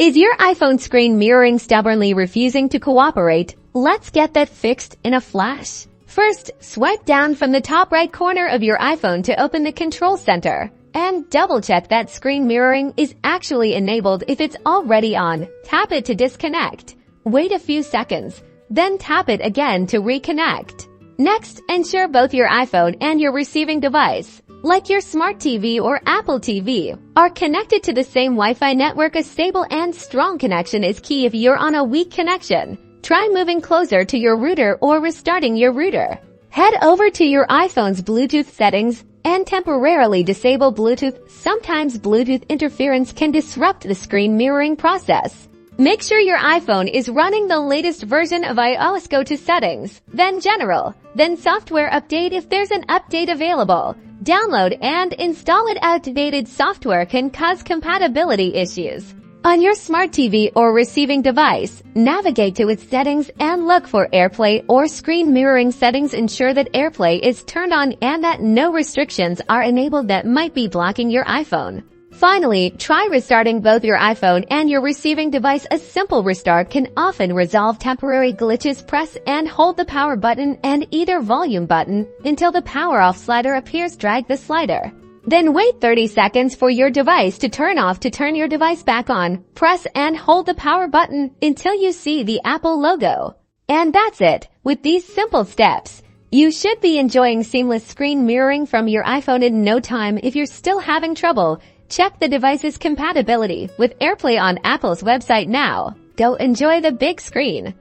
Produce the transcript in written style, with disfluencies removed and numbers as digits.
Is your iPhone screen mirroring stubbornly refusing to cooperate? Let's get that fixed in a flash. First, swipe down from the top right corner of your iPhone to open the control center. And double-check that screen mirroring is actually enabled. If it's already on, tap it to disconnect. Wait a few seconds, then tap it again to reconnect. Next, ensure both your iPhone and your receiving device, like your smart TV or Apple TV, are connected to the same Wi-Fi network. A stable and strong connection is key. If you're on a weak connection, try moving closer to your router or restarting your router. Head over to your iPhone's Bluetooth settings and temporarily disable Bluetooth. Sometimes Bluetooth interference can disrupt the screen mirroring process. Make sure your iPhone is running the latest version of iOS. Go to Settings, then General, then Software Update. If there's an update available, download and install it. Outdated software can cause compatibility issues. On your smart TV or receiving device, navigate to its settings and look for AirPlay or screen mirroring settings. Ensure that AirPlay is turned on and that no restrictions are enabled that might be blocking your iPhone. Finally, try restarting both your iPhone and your receiving device. A simple restart can often resolve temporary glitches. Press and hold the power button and either volume button until the power off slider appears. Drag the slider. Then wait 30 seconds for your device to turn off. To turn your device back on, press and hold the power button until you see the Apple logo. And that's it. With these simple steps, you should be enjoying seamless screen mirroring from your iPhone in no time. If you're still having trouble, check the device's compatibility with AirPlay on Apple's website now. Go enjoy the big screen.